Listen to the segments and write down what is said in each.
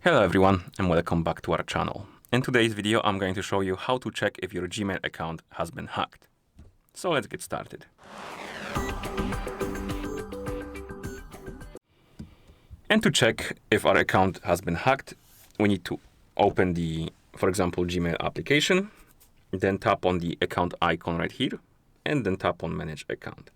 Hello everyone and welcome back to our channel. In today's video I'm going to show you how to check if your Gmail account has been hacked. So let's get started. And to check if our account has been hacked, we need to open the, for example, Gmail application, then tap on the account icon right here, and then tap on Manage Account.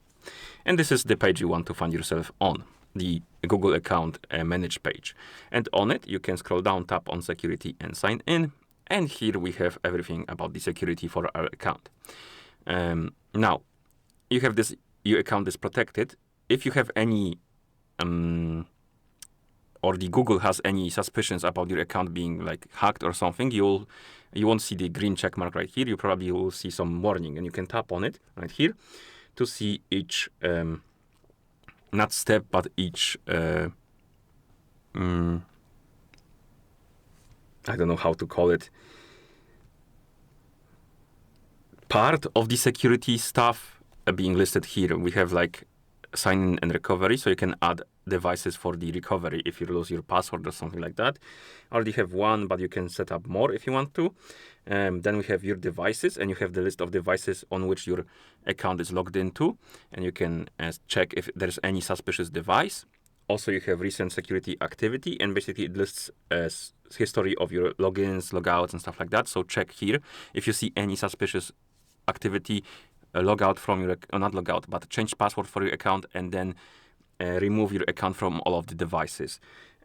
And this is the page you want to find yourself on, the Google account manage page. And on it, you can scroll down, tap on Security and Sign In. And here we have everything about the security for our account. Now, you have this, your account is protected. If you have any, or the Google has any suspicions about your account being like hacked or something, you won't see the green check mark right here. You probably will see some warning, and you can tap on it right here to see each, not step, but each, I don't know how to call it, part of the security stuff being listed here. We have like sign in and recovery, so you can add devices for the recovery if you lose your password or something like that. I already have one, but you can set up more if you want to. Then we have your devices, and you have the list of devices on which your account is logged into, and you can check if there's any suspicious device. Also, you have recent security activity, and basically it lists history of your logins, logouts, and stuff like that. So check here if you see any suspicious activity. Log out from your, not log out, but change password for your account, and then remove your account from all of the devices.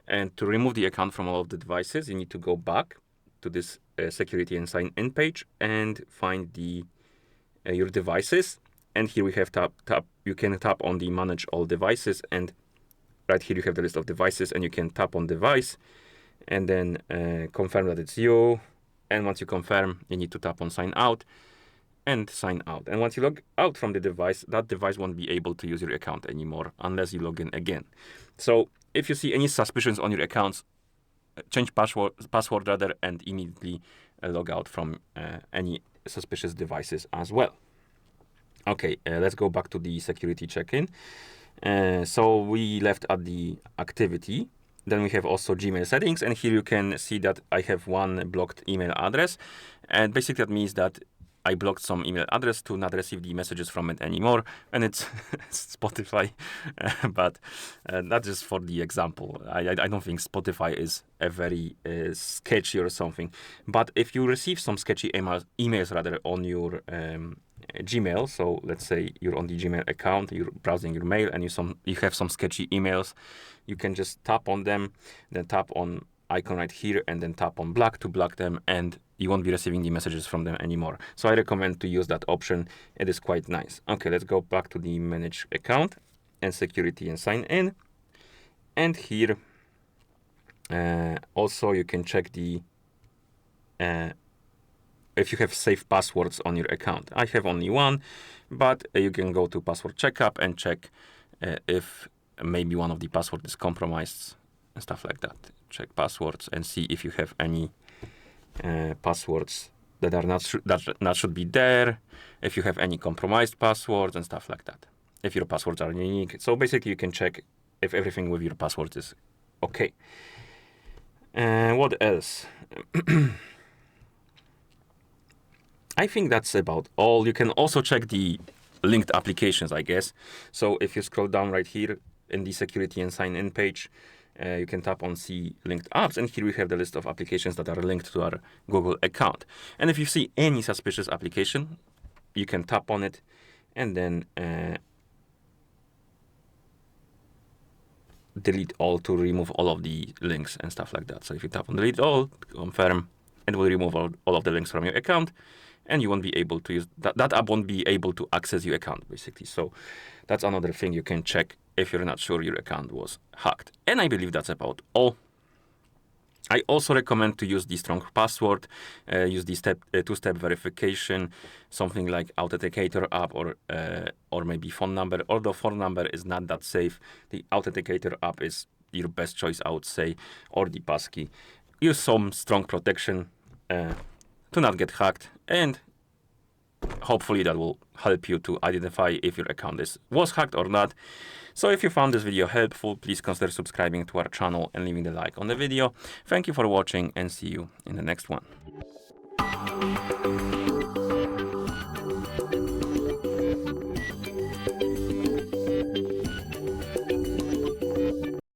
And to remove the account from all of the devices, you need to go back to this security and sign in page and find the your devices. And here we have you can tap on the manage all devices, and right here you have the list of devices, and you can tap on device and then confirm that it's you. And once you confirm, you need to tap on sign out and sign out. And once you log out from the device, that device won't be able to use your account anymore unless you log in again. So if you see any suspicions on your accounts, change password rather, and immediately log out from any suspicious devices as well. Okay, let's go back to the security check-in. So we left at the activity. Then we have also Gmail settings, and here you can see that I have one blocked email address, and basically that means that I blocked some email address to not receive the messages from it anymore, and it's Spotify, but that's just for the example. I don't think Spotify is a very sketchy or something, but if you receive some sketchy emails rather on your Gmail, so let's say you're on the Gmail account, you're browsing your mail, and you have some sketchy emails, you can just tap on them, then tap on icon right here, and then tap on block to block them, and you won't be receiving the messages from them anymore. So I recommend to use that option. It is quite nice. Okay, let's go back to the manage account and security and sign in. And here also you can check the if you have safe passwords on your account. I have only one, but you can go to Password Checkup and check if maybe one of the passwords is compromised and stuff like that. Check passwords and see if you have any passwords that are not should be there, if you have any compromised passwords and stuff like that, if your passwords are unique. So basically you can check if everything with your passwords is okay. What else? I think that's about all. You can also check the linked applications, I guess. So if you scroll down right here in the security and sign in page, you can tap on see linked apps, and here we have the list of applications that are linked to our Google account. And if you see any suspicious application, you can tap on it and then delete all to remove all of the links and stuff like that. So if you tap on delete all, confirm, it will remove all of the links from your account, and you won't be able to use that app won't be able to access your account basically. So that's another thing you can check if you're not sure your account was hacked. And I believe that's about all. I also recommend to use the strong password, use the two-step verification, something like authenticator app or maybe phone number. Although phone number is not that safe, the authenticator app is your best choice, I would say, or the passkey. Use some strong protection to not get hacked, and hopefully that will help you to identify if your account was hacked or not. So if you found this video helpful, please consider subscribing to our channel and leaving the like on the video. Thank you for watching and see you in the next one.